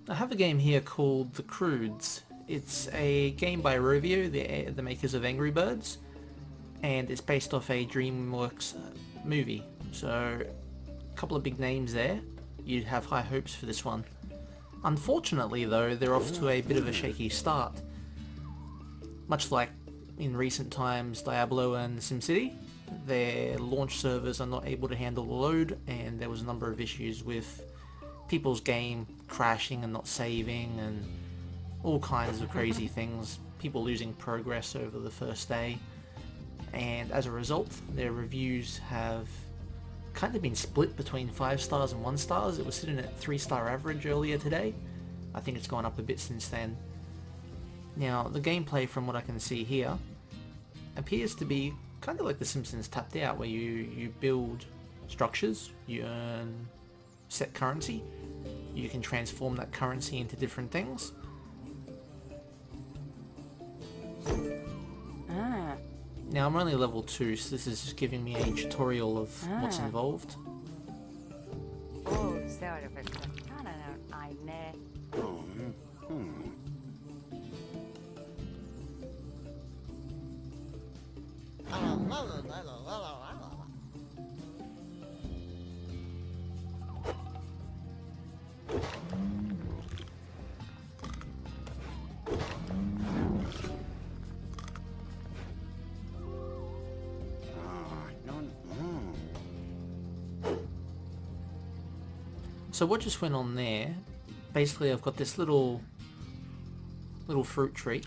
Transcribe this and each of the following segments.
I have a game here called the Croods. It's a game by Rovio, the makers of Angry Birds, and it's based off a DreamWorks movie. So, a couple of big names there. You'd have high hopes for this one. Unfortunately though, they're off to a bit of a shaky start. Much like in recent times Diablo and SimCity, their launch servers are not able to handle the load, and there was a number of issues with people's game crashing and not saving and all kinds of crazy things, people losing progress over the first day, and as a result their reviews have kind of been split between 5 stars and 1 stars. It was sitting at 3-star average earlier today. I think it's gone up a bit since then. Now the gameplay from what I can see here appears to be kind of like The Simpsons Tapped Out, where you build structures, you earn set currency, you can transform that currency into different things. Now I'm only level 2, so this is just giving me a tutorial of what's involved. So what just went on there, basically I've got this little fruit tree,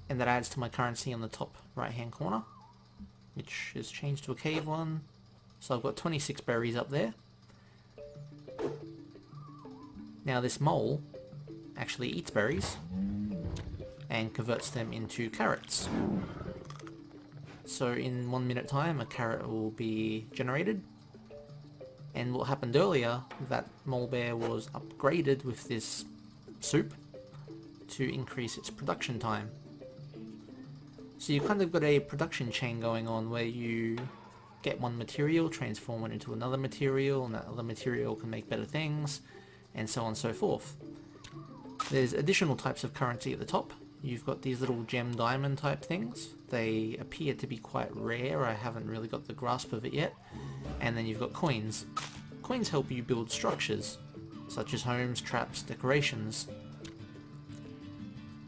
and that adds to my currency on the top right hand corner, which is changed to a cave one. So I've got 26 berries up there. Now this mole actually eats berries and converts them into carrots. So in 1 minute time a carrot will be generated. And what happened earlier, that mole bear was upgraded with this soup to increase its production time. So you've kind of got a production chain going on where you get one material, transform it into another material, and that other material can make better things, and so on and so forth. There's additional types of currency at the top. You've got these little gem diamond type things. They appear to be quite rare, I haven't really got the grasp of it yet. And then you've got coins. Coins help you build structures, such as homes, traps, decorations.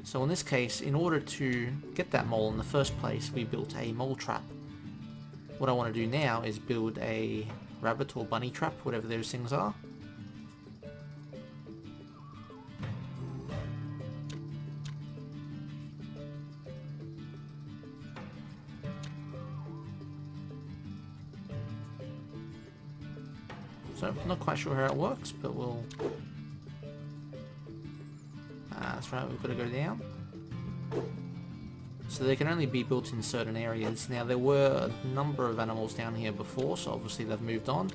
So in this case, in order to get that mole in the first place, we built a mole trap. What I want to do now is build a rabbit or bunny trap, whatever those things are. So, not quite sure how it works, but we'll... that's right, we've got to go down. So they can only be built in certain areas. Now there were a number of animals down here before, so obviously they've moved on.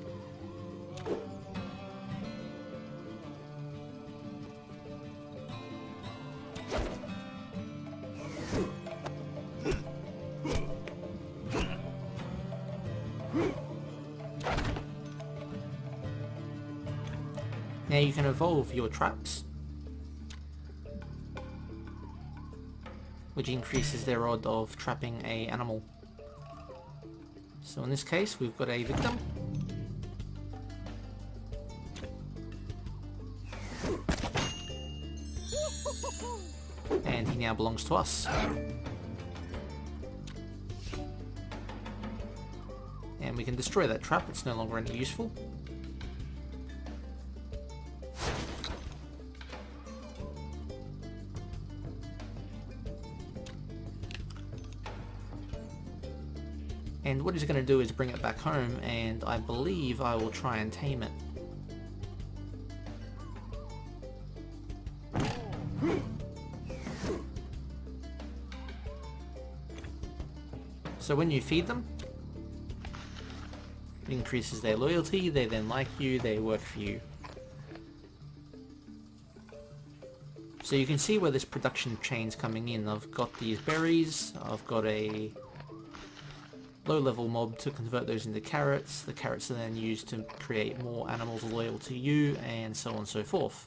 Now you can evolve your traps, which increases their odd of trapping a animal. So in this case we've got a victim. And he now belongs to us. And we can destroy that trap, it's no longer any useful. And what he's going to do is bring it back home, and I believe I will try and tame it. So when you feed them, it increases their loyalty, they then like you, they work for you. So you can see where this production chain's coming in. I've got these berries, I've got a low-level mob to convert those into carrots. The carrots are then used to create more animals loyal to you, and so on and so forth.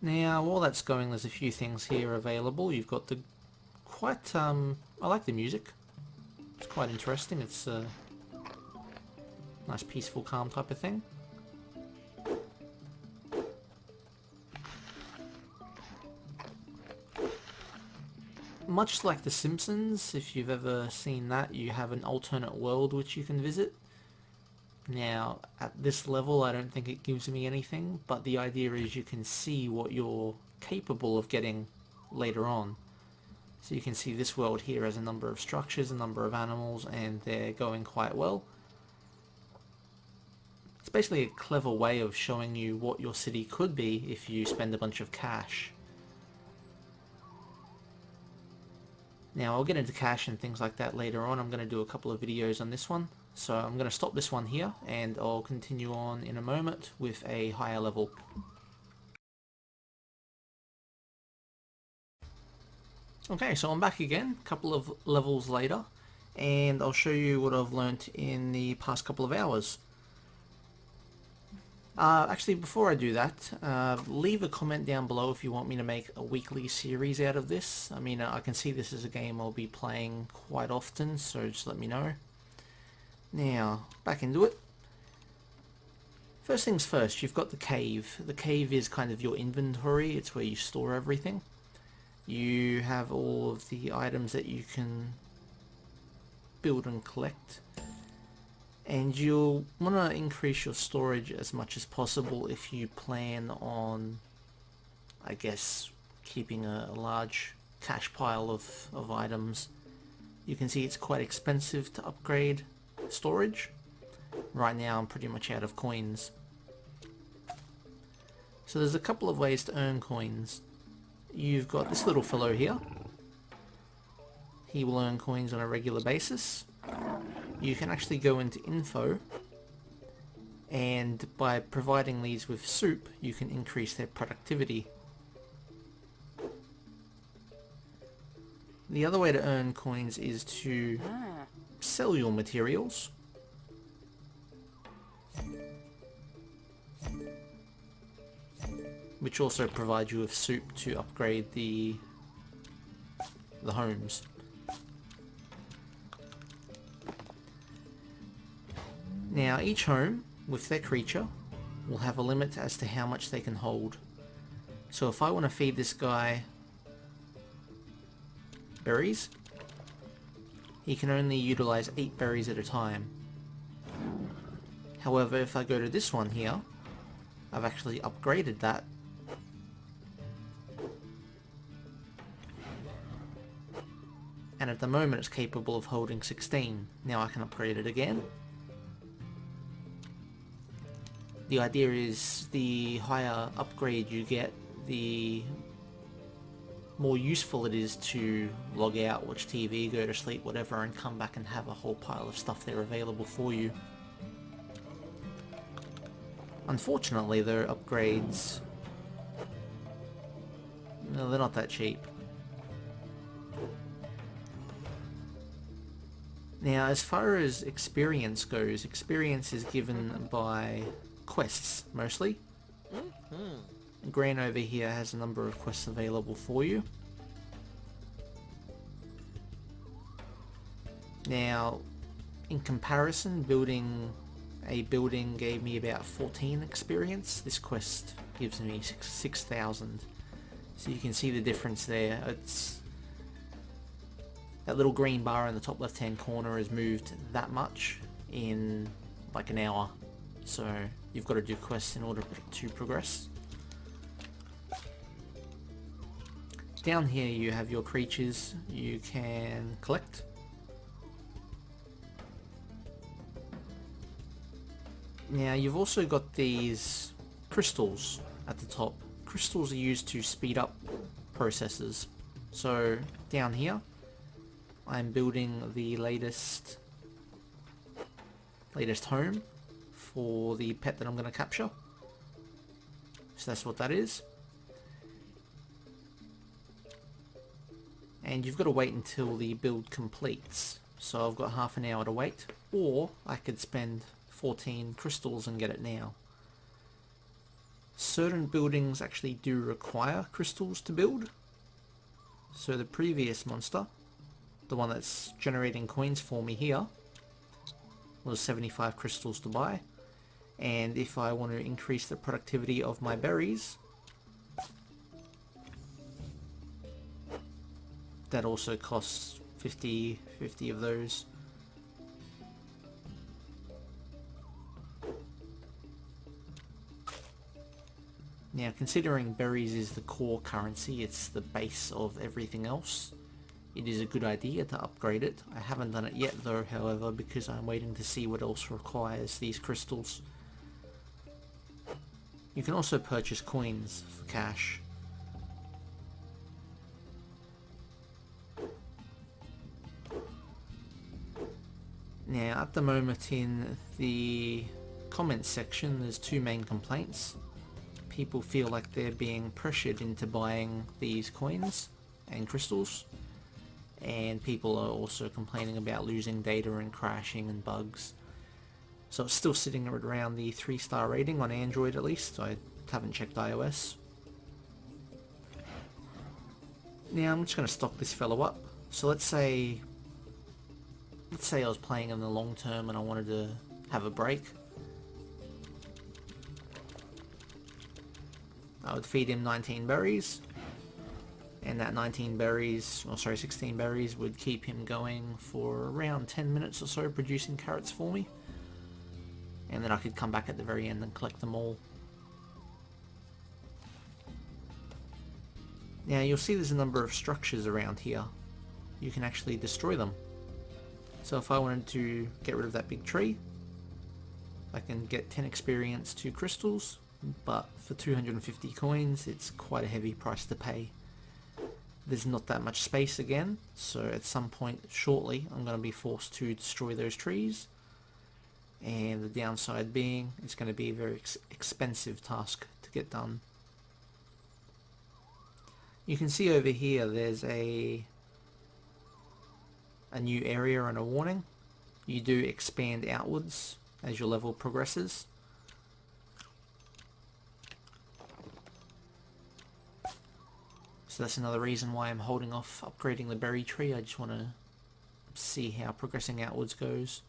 Now, while that's going, there's a few things here available. You've got the I like the music. It's quite interesting. It's a nice, peaceful, calm type of thing. Much like The Simpsons, if you've ever seen that, you have an alternate world which you can visit. Now, at this level, I don't think it gives me anything, but the idea is you can see what you're capable of getting later on. So you can see this world here has a number of structures, a number of animals, and they're going quite well. It's basically a clever way of showing you what your city could be if you spend a bunch of cash. Now, I'll get into cash and things like that later on. I'm going to do a couple of videos on this one. So I'm going to stop this one here, and I'll continue on in a moment with a higher level. Okay, so I'm back again, a couple of levels later, and I'll show you what I've learnt in the past couple of hours. Actually, before I do that, leave a comment down below if you want me to make a weekly series out of this. I mean, I can see this is a game I'll be playing quite often, so just let me know. Now, back into it. First things first, you've got the cave. The cave is kind of your inventory. It's where you store everything. You have all of the items that you can build and collect. And you'll want to increase your storage as much as possible if you plan on, I guess, keeping a large cache pile of items. You can see it's quite expensive to upgrade storage. Right now I'm pretty much out of coins. So there's a couple of ways to earn coins. You've got this little fellow here. He will earn coins on a regular basis. You can actually go into info, and by providing these with soup you can increase their productivity. The other way to earn coins is to sell your materials. Which also provides you with soup to upgrade the homes. Now each home with their creature will have a limit as to how much they can hold. So if I want to feed this guy berries, he can only utilize 8 berries at a time. However, if I go to this one here, I've actually upgraded that. And at the moment it's capable of holding 16. Now I can upgrade it again. The idea is the higher upgrade you get, the more useful it is to log out, watch TV, go to sleep, whatever, and come back and have a whole pile of stuff there available for you. Unfortunately, their upgrades, no, they're not that cheap. Now, as far as experience goes, experience is given by quests, mostly. Gran over here has a number of quests available for you. Now, in comparison, building a building gave me about 14 experience. This quest gives me 6,000. So you can see the difference there. It's that little green bar in the top left hand corner has moved that much in like an hour. So you've got to do quests in order to progress. Down here you have your creatures you can collect. Now you've also got these crystals at the top. Crystals are used to speed up processes. So down here I'm building the latest home for the pet that I'm going to capture. So that's what that is. And you've got to wait until the build completes. So I've got half an hour to wait, or I could spend 14 crystals and get it now. Certain buildings actually do require crystals to build. So the previous monster, the one that's generating coins for me here, was 75 crystals to buy. And if I want to increase the productivity of my berries, that also costs 50 of those. Now, considering berries is the core currency, it's the base of everything else, it is a good idea to upgrade it. I haven't done it yet though, however, because I'm waiting to see what else requires these crystals. You can also purchase coins for cash. Now, at the moment in the comments section, there's two main complaints. People feel like they're being pressured into buying these coins and crystals, and people are also complaining about losing data and crashing and bugs. So it's still sitting at around the 3-star rating on Android at least. I haven't checked iOS. Now I'm just going to stock this fellow up. So let's say I was playing in the long term and I wanted to have a break. I would feed him 19 berries, and that 16 berries would keep him going for around 10 minutes or so, producing carrots for me, and then I could come back at the very end and collect them all. Now you'll see there's a number of structures around here. You can actually destroy them. So if I wanted to get rid of that big tree, I can get 10 experience, 2 crystals, but for 250 coins it's quite a heavy price to pay. There's not that much space again, so at some point shortly I'm going to be forced to destroy those trees, and the downside being it's going to be a very expensive task to get done. You can see over here there's a new area and a warning. You do expand outwards as your level progresses. So that's another reason why I'm holding off upgrading the berry tree. I just want to see how progressing outwards goes.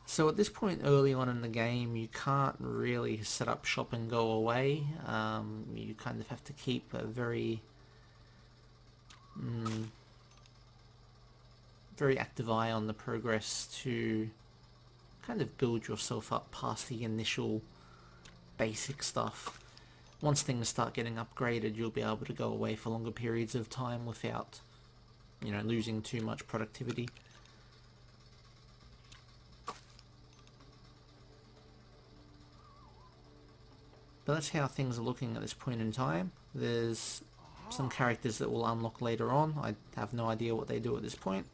So at this point early on in the game, you can't really set up shop and go away. You kind of have to keep a very active eye on the progress to kind of build yourself up past the initial basic stuff. Once things start getting upgraded, you'll be able to go away for longer periods of time without, losing too much productivity. But that's how things are looking at this point in time. There's some characters that will unlock later on. I have no idea what they do at this point.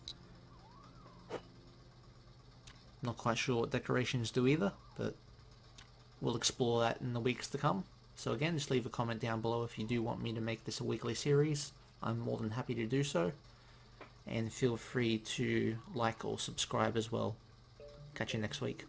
Not quite sure what decorations do either, but we'll explore that in the weeks to come. So again, just leave a comment down below if you do want me to make this a weekly series. I'm more than happy to do so. And feel free to like or subscribe as well. Catch you next week.